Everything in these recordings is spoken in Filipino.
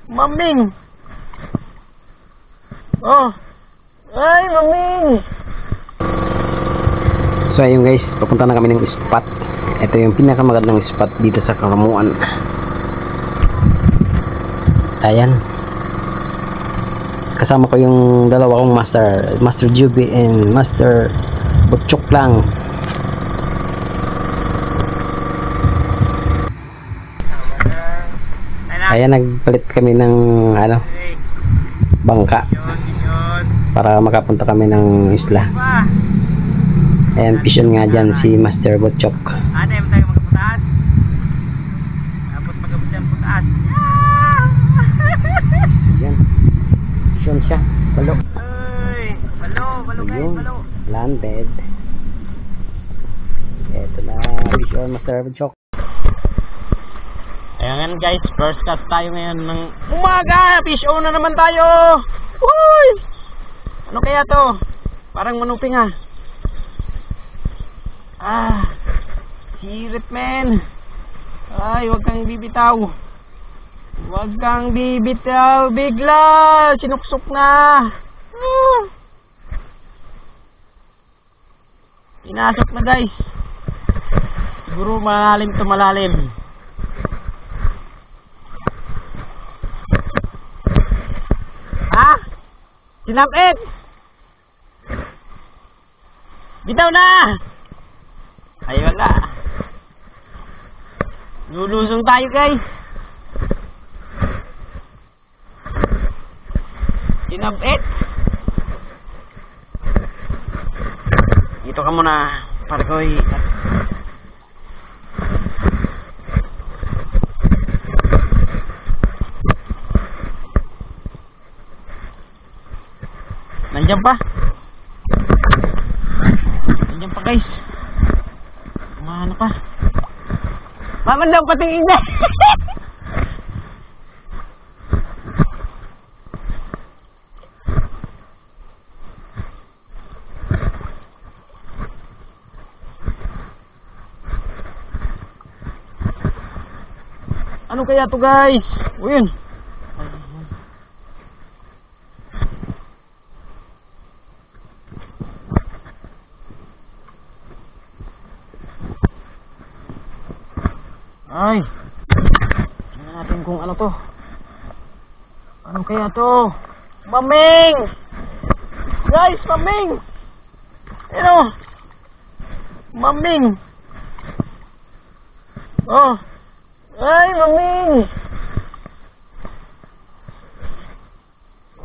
Maming! Oh! Ay, maming! So ayun guys, papunta na kami ng spot. Ito yung pinakamagandang spot dito sa Karamuan. Ayan. Kasama ko yung dalawa kong Master Juby and Master Butchok lang. Ayan, nagpalit kami ng bangka para makapunta kami ng isla. Ayan, fishon nga dyan si Master Butchok. Ano yung tayo magputaas? Tapos magputaas putaas. Ayan, fishon siya. Balo. Ay, balo guys, Ayun, balo. landed. Eto na, fishon Master Butchok. Ayan guys, first cast tayo ngayon ng umaga. Fish on na naman tayo. Uy! Ano kaya to? Parang manuping ha. Hirip men. Ay, wag kang bibitaw. Wag kang bibitaw. Bigla, sinuksok na. Pinasok na guys. Siguro malalim to, malalim. Sinapit! Bitaw na! Ay wala. Lulusong tayo guys. Sinapit! Dito ka muna, Parkoy. Nandiyan pa. Nandiyan pa guys. Ano pa? Maman daw patingin na. Ano kaya to guys? Uyun. Ay, tingnan natin kung ano to. Ano kaya to? Maming! Guys, maming! Ano? Maming! Oh! Ay, maming!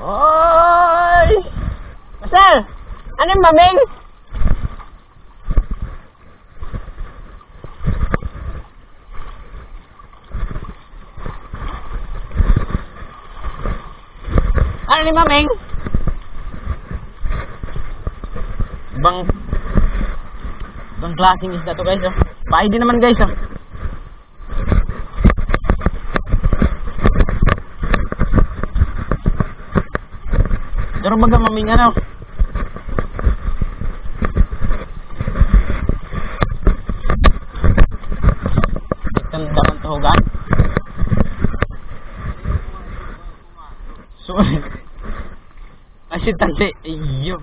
Ay! Master! Ano yung maming? Ano ni maming? Bang klaseng isda to guys, oh. Pahay din naman guys, oh. Pero baga maming ano? Itanda man tuhugan. So, asyik tante, iyo.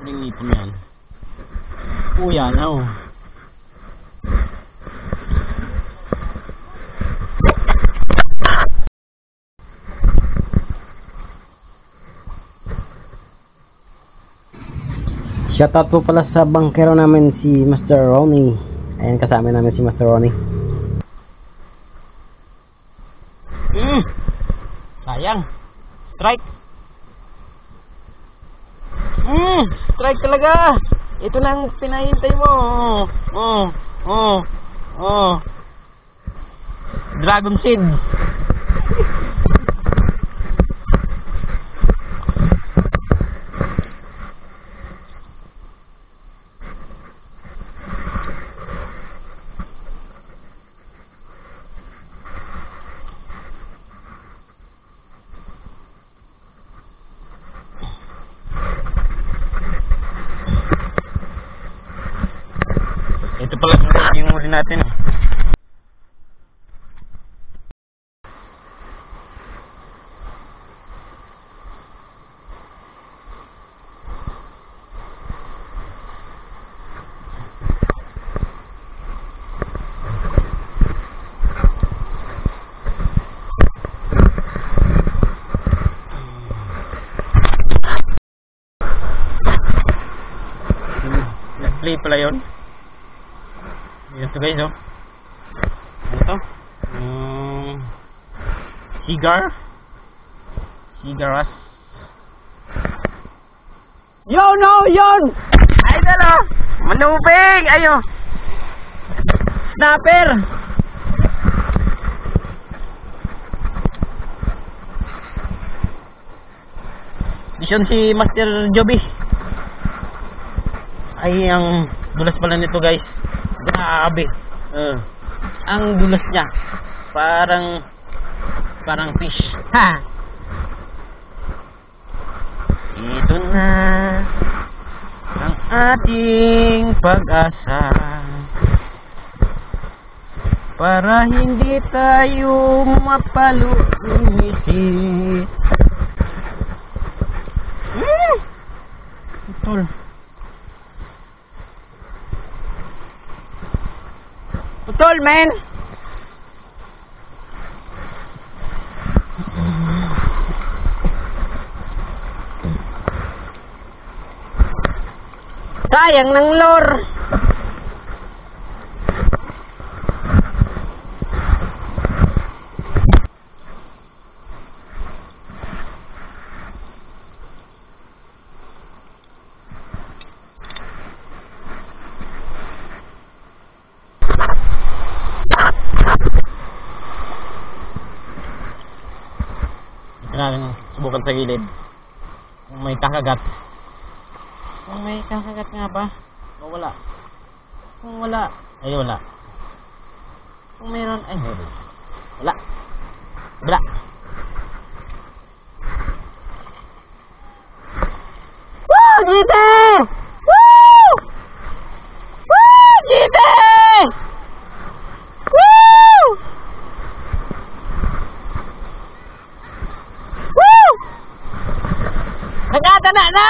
Kuning ngipon yan. Yan, oh. Shoutout po pala sa bangkero namin si Master Ronnie. Ayan, kasama namin si Master Ronnie. Sayang. Strike. Strike talaga. Ito na ang pinahintay mo. Dragon Seed. Ito pala yung huli natin. Play pala yun. Ito guys, oh. Ano to? Cigaras. Yun, oh, yun! Ay, dala! Manubing! Ayo! Snapper! Mission si Master Joby. Ay, ang dulas pala nito guys. Grabe. Ang dulas niya. Parang fish. Ha! Ito na ang ating pag-asa para hindi tayo mapalumisit. Tol. Putol, man! Sayang ng lore! Natin subukan sa gilid kung may kakagat nga ba o wala. Kung wala ay wala, kung meron ay meron. Wala. Woo! GT! Woo! Woo! GT! Nagkatana na!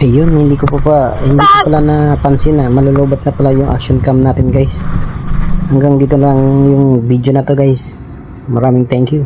Ayun, hindi ko pala napansin na malulubat na pala yung action cam natin guys. Hanggang dito lang yung video na to guys. Maraming thank you.